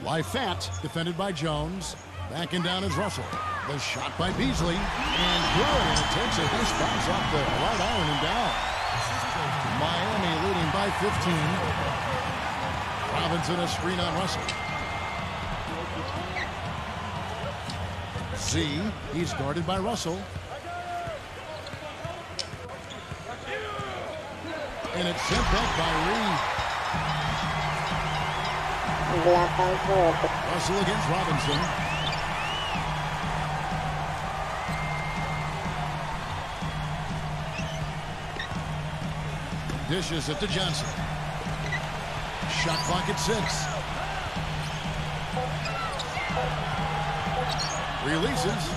Lifat defended by Jones. Backing down is Russell. The shot by Beasley. And good. And it takes a nice bounce off the right iron and down. Miami leading by 15. Robinson a screen on Russell. Z. He's guarded by Russell. And it's sent back by Reed. Russell against Robinson. Dishes it to Johnson. Shot clock at 6. Releases.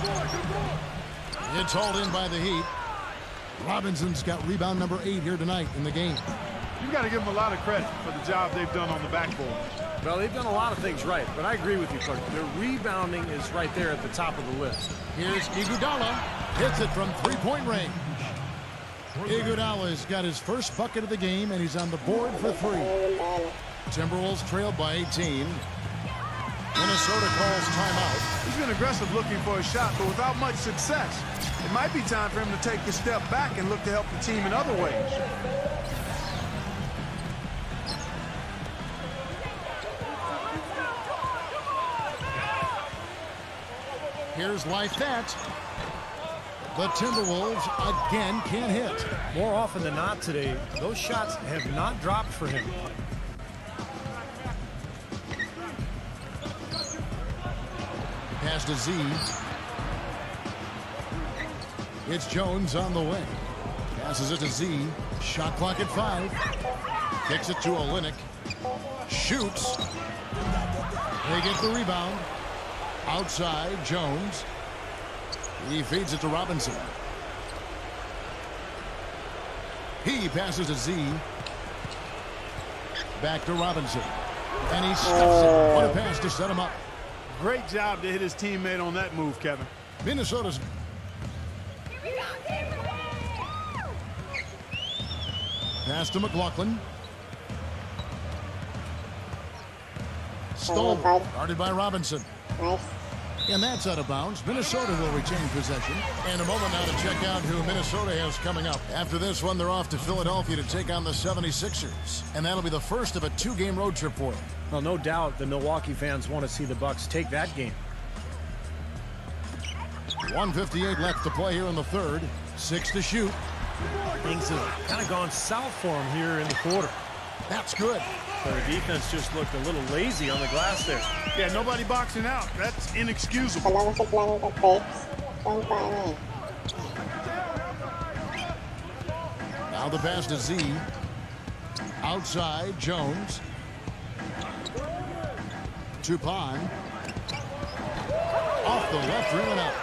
It's hauled in by the Heat. Robinson's got rebound number 8 here tonight in the game. You got to give them a lot of credit for the job they've done on the backboard. Well, they've done a lot of things right, but I agree with you, Clark. Their rebounding is right there at the top of the list. Here's Iguodala. Hits it from three-point range. Iguodala's got his first bucket of the game, and he's on the board for 3. Timberwolves trailed by 18. Minnesota calls timeout. He's been aggressive looking for a shot, but without much success. It might be time for him to take a step back and look to help the team in other ways. Here's Lifat. The Timberwolves again can't hit. More often than not today, those shots have not dropped for him. Pass to Z. It's Jones on the way. Passes it to Z. Shot clock at 5. Kicks it to Olynyk. Shoots. They get the rebound. Outside, Jones. He feeds it to Robinson. He passes to Z. Back to Robinson. And he stuffs it. What a pass to set him up. Great job to hit his teammate on that move, Kevin. Minnesota's. Pass to McLaughlin. Stolen. Guarded by Robinson. Nice. And that's out of bounds. Minnesota will retain possession. And a moment now to check out who Minnesota has coming up. After this one, they're off to Philadelphia to take on the 76ers. And that'll be the first of a 2-game road trip for them. Well, no doubt the Milwaukee fans want to see the Bucks take that game. 1:58 left to play here in the third. 6 to shoot. Things have kind of gone south for him here in the quarter. That's good. So the defense just looked a little lazy on the glass there. Yeah, nobody boxing out. That's inexcusable. Kalau masuk lang ke tapes, paano? Now the pass to Z. Outside, Jones. Tupon. Off the left rim and out.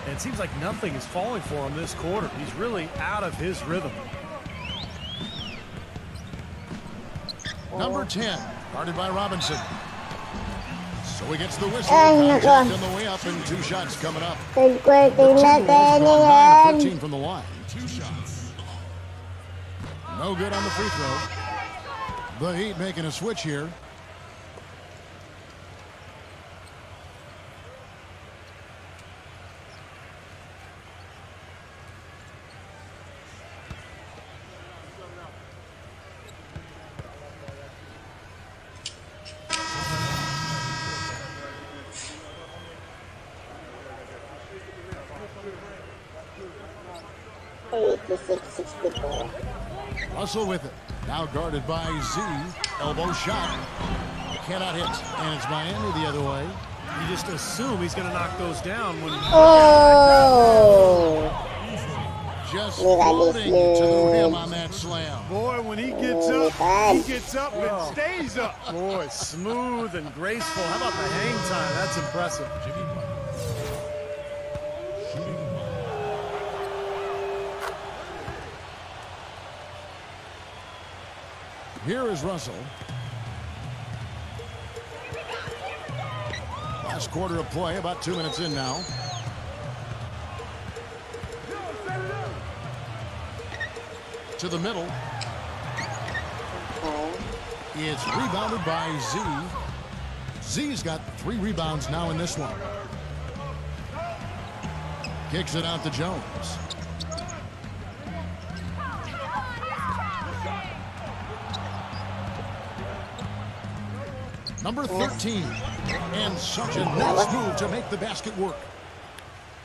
And it seems like nothing is falling for him this quarter. He's really out of his rhythm. Number 10, guarded by Robinson. So he gets the whistle. On the way up, and 2 shots coming up. The Timberwolves won 9 of 15 from the line. 2 shots. No good on the free throw. The Heat making a switch here. Russell with it. Now guarded by Z. Elbow shot. Cannot hit. And it's Miami the other way. You just assume he's going to knock those down when. Oh! Just Dia tak floating to the rim display. on that slam. Boy, when he gets up and stays up. Boy, smooth and graceful. How about the hang time? That's impressive. Here is Russell. Last quarter of play, about 2 minutes in now. To the middle. It's rebounded by Z. Z's got 3 rebounds now in this one. Kicks it out to Jones. Number 13. And such a nice move to make the basket work.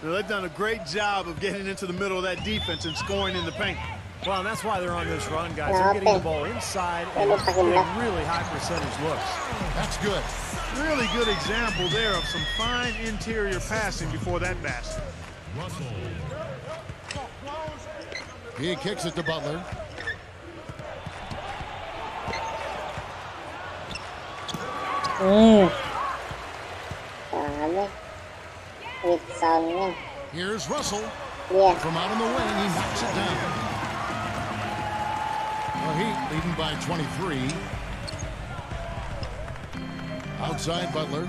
Now, they've done a great job of getting into the middle of that defense and scoring in the paint. Well, and that's why they're on this run, guys. They're getting the ball inside and getting really high percentage looks. That's good. Really good example there of some fine interior passing before that basket. He kicks it to Butler. Here's Russell. From out in the wing, he knocks it down. The Heat leading by 23. Outside Butler.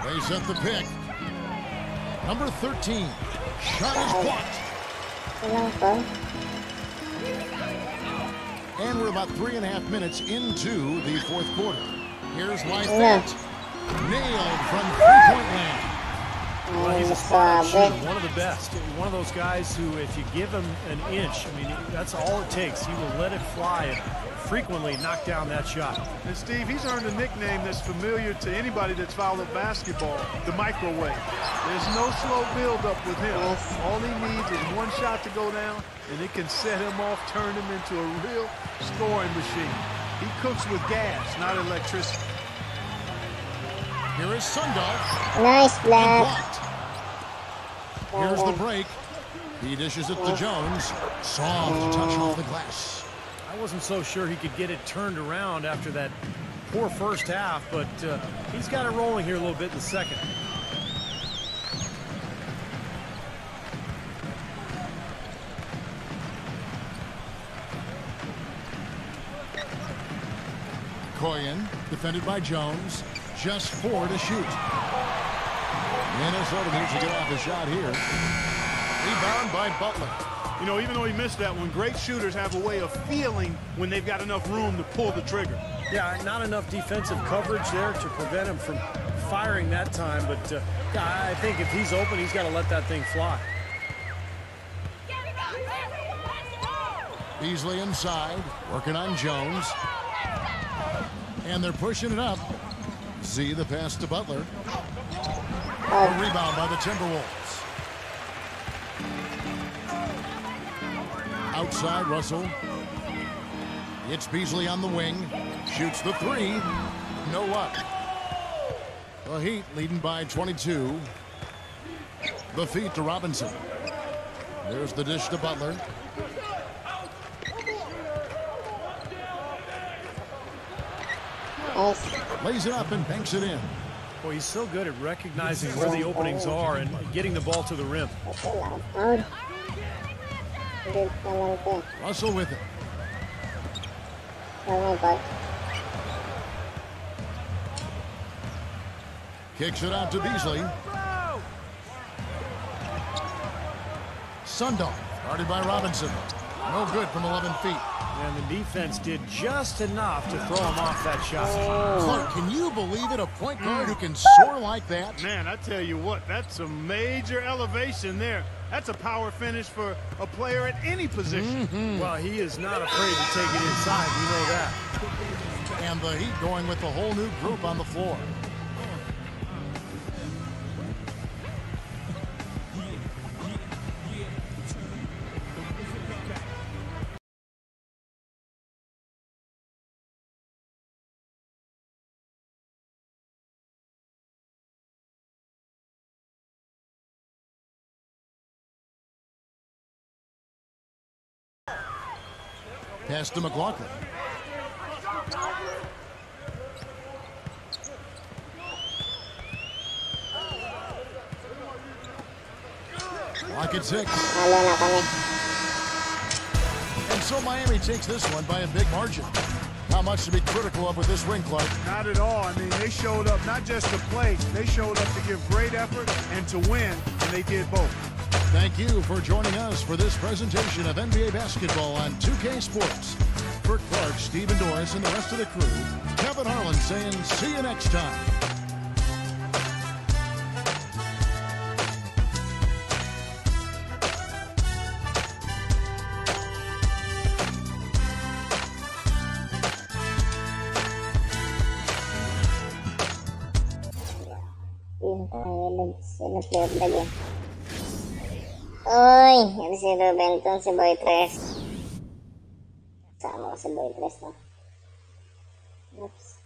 They set the pick. Number 13. Shot is blocked. And we're about 3.5 minutes into the fourth quarter. Here's Lyfant. Nailed from three-point land. Well, he's a spot shooter, one of the best. One of those guys who, if you give him an inch, I mean, that's all it takes. He will let it fly and frequently knock down that shot. And Steve, he's earned a nickname that's familiar to anybody that's followed basketball, the microwave. There's no slow build-up with him. All he needs is one shot to go down, and it can set him off, turn him into a real scoring machine. He cooks with gas, not electricity. Here is Sundar. Nice block. Here's the break. He dishes it to Jones. Soft touch off the glass. I wasn't so sure he could get it turned around after that poor first half, but he's got it rolling here a little bit in the second. Koyen, defended by Jones. Just 4 to shoot. Minnesota needs to get off the shot here. Rebound by Butler. You know, even though he missed that one, great shooters have a way of feeling when they've got enough room to pull the trigger. Yeah, not enough defensive coverage there to prevent him from firing that time, but yeah, I think if he's open, he's got to let that thing fly. Beasley inside, working on Jones. And they're pushing it up. Z the pass to Butler. A rebound by the Timberwolves. Outside Russell. It's Beasley on the wing. Shoots the 3. No luck. The Heat leading by 22. The feed to Robinson. There's the dish to Butler. Lays it up and banks it in. Boy, he's so good at recognizing where the openings are and getting the ball to the rim. Russell with it. Kicks it out to Beasley. Sundar, guarded by Robinson. No good from 11 feet. And the defense did just enough to throw him off that shot. Clark, can you believe it? A point guard who can soar like that? Man, I tell you what, that's a major elevation there. That's a power finish for a player at any position. Well, he is not afraid to take it inside. We know that. And the Heat going with the whole new group on the floor. Pass to McLaughlin. Lock at 6. Halo na kami. And so Miami takes this one by a big margin. Not much to be critical of with this win, Clark. Not at all. I mean, they showed up not just to play, they showed up to give great effort and to win, and they did both. Thank you for joining us for this presentation of NBA basketball on 2K Sports. For Clark, Stephen Doris, and the rest of the crew, Kevin Harlan saying see you next time. Sinupload lagi. Oy, ada si Rubenton, si Boy Tres. Sama ko si Boy Tres na. Oops.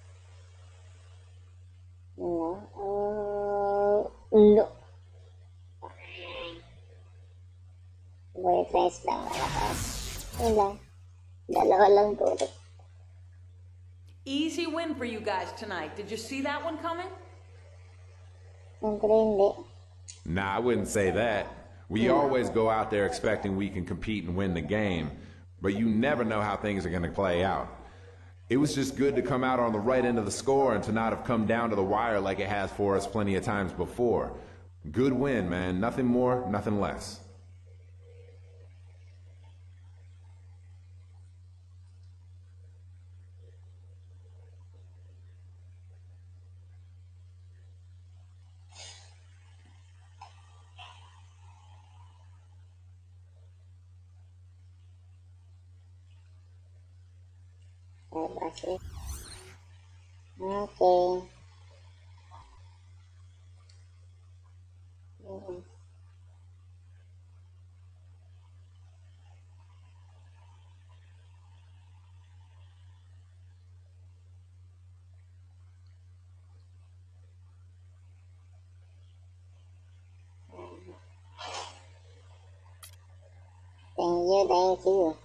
No. Boy Tres lang malakas. Yun lang. Dalawa lang po. Easy win for you guys tonight. Did you see that one coming? Nah, I wouldn't say that. We always go out there expecting we can compete and win the game, but you never know how things are going to play out. It was just good to come out on the right end of the score and to not have come down to the wire like it has for us plenty of times before. Good win, man. Nothing more, nothing less. Okay. Thank you.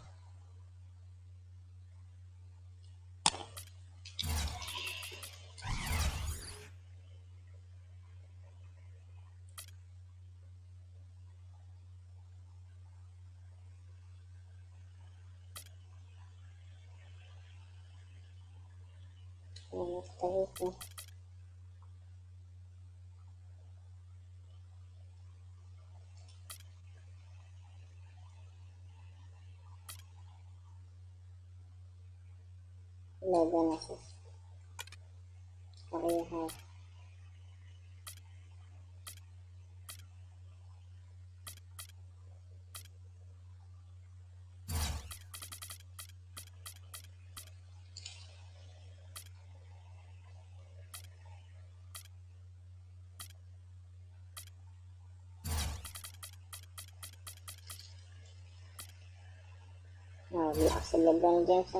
Bilang si LeBron James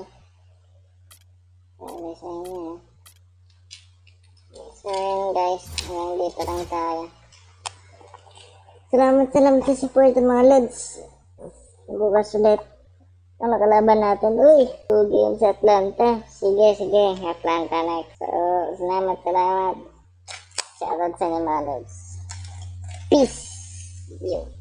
Wala sa inyo. So yun guys, hanggang dito lang tayo. Salamat sa support mga lods. Bukas ulit ang nakalaban natin. Uy, 2 games sa Atlanta. Sige, Atlanta next. So, salamat. Shoutout sa inyo mga lods. Peace! Yo.